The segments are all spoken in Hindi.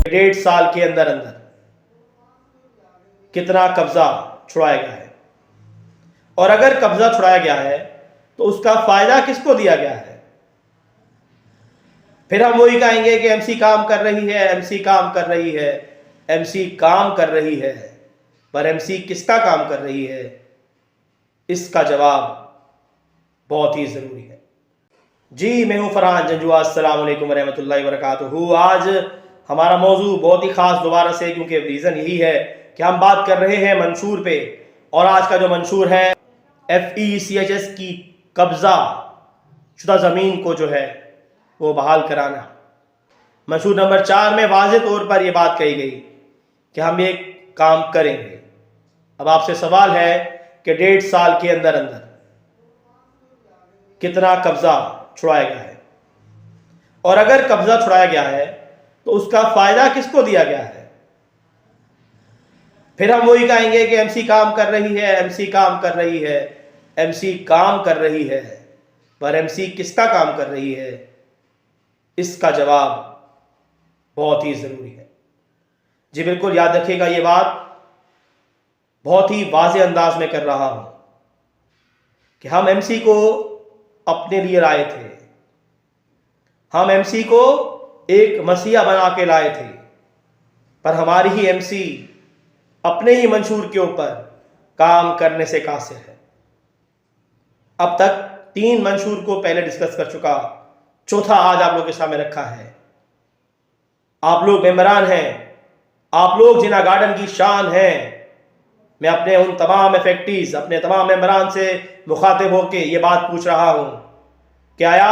1.5 साल के अंदर अंदर कितना कब्जा छुड़ाया गया है, और अगर कब्जा छुड़ाया गया है तो उसका फायदा किसको दिया गया है। फिर हम वही कहेंगे कि एमसी काम कर रही है, एमसी काम कर रही है, एमसी काम कर रही है, पर एमसी किसका काम कर रही है, इसका जवाब बहुत ही जरूरी है। जी, मैं हूं फरहान जंजुआ। अस्सलाम वालेकुम रहमतुल्लाहि व बरकातुहू। आज हमारा मौजू बहुत ही खास दोबारा से, क्योंकि रीज़न यही है कि हम बात कर रहे हैं मंशूर पे, और आज का जो मंशूर है FECHS की कब्जा शुदा ज़मीन को जो है वो बहाल कराना। मंशूर नंबर 4 में वाज़े तौर पर यह बात कही गई कि हम ये काम करेंगे। अब आपसे सवाल है कि 1.5 साल के अंदर अंदर कितना कब्जा छुड़ाया गया है, और अगर कब्जा छुड़ाया गया है तो उसका फायदा किसको दिया गया है। फिर हम वही कहेंगे कि एमसी काम कर रही है, एमसी काम कर रही है, एमसी काम कर रही है, पर एमसी किसका काम कर रही है, इसका जवाब बहुत ही जरूरी है। जी बिल्कुल, याद रखिएगा, ये बात बहुत ही वाज़ेह अंदाज में कर रहा हूं कि हम एमसी को अपने लिए लाए थे, हम एमसी को एक मसीहा बना के लाए थे, पर हमारी ही एमसी अपने ही मंशूर के ऊपर काम करने से कासिर है। अब तक 3 मंशूर को पहले डिस्कस कर चुका, चौथा आज आप लोगों के सामने रखा है। आप लोग मेंबरान हैं, आप लोग जिना गार्डन की शान हैं। मैं अपने उन तमाम इफेक्टिव, अपने तमाम मेंबरान से मुखातिब होकर ये बात पूछ रहा हूं कि आया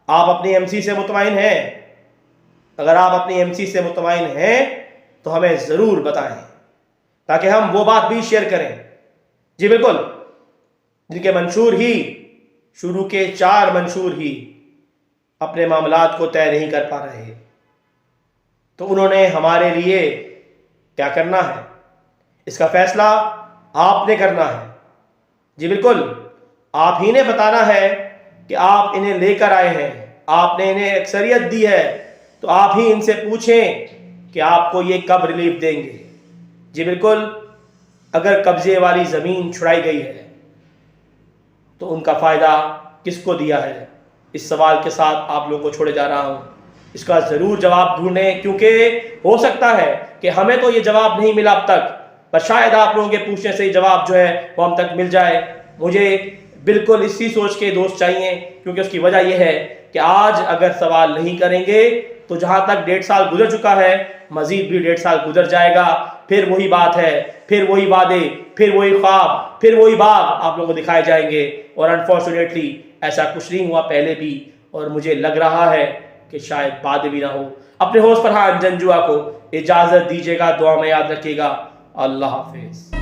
आप अपनी एमसी से मुतमईन हैं? अगर आप अपनी एमसी से मुतमईन हैं तो हमें ज़रूर बताएं, ताकि हम वो बात भी शेयर करें। जी बिल्कुल, जिनके मंशूर ही शुरू के 4 मंशूर ही अपने मामलात को तय नहीं कर पा रहे, तो उन्होंने हमारे लिए क्या करना है, इसका फैसला आपने करना है। जी बिल्कुल, आप ही ने बताना है कि आप इन्हें लेकर आए हैं, आपने इन्हें अक्सरियत दी है, तो आप ही इनसे पूछें कि आपको ये कब रिलीफ देंगे। जी बिल्कुल, अगर कब्जे वाली ज़मीन छुड़ाई गई है तो उनका फ़ायदा किसको दिया है, इस सवाल के साथ आप लोगों को छोड़े जा रहा हूँ। इसका ज़रूर जवाब ढूंढें, क्योंकि हो सकता है कि हमें तो ये जवाब नहीं मिला अब तक, पर शायद आप लोगों के पूछने से ही जवाब जो है वो हम तक मिल जाए। मुझे बिल्कुल इसी सोच के दोस्त चाहिए, क्योंकि उसकी वजह यह है कि आज अगर सवाल नहीं करेंगे तो जहाँ तक 1.5 साल गुजर चुका है, मजीद भी 1.5 साल गुजर जाएगा। फिर वही बात है, फिर वही वादे, फिर वही ख्वाब, फिर वही बाग आप लोगों को दिखाए जाएंगे। और अनफॉर्चुनेटली ऐसा कुछ नहीं हुआ पहले भी, और मुझे लग रहा है कि शायद बाद भी ना हो। अपने होस्ट फरहान जंजुआ को इजाज़त दीजिएगा, दुआ में याद रखिएगा। अल्लाह हाफिज़।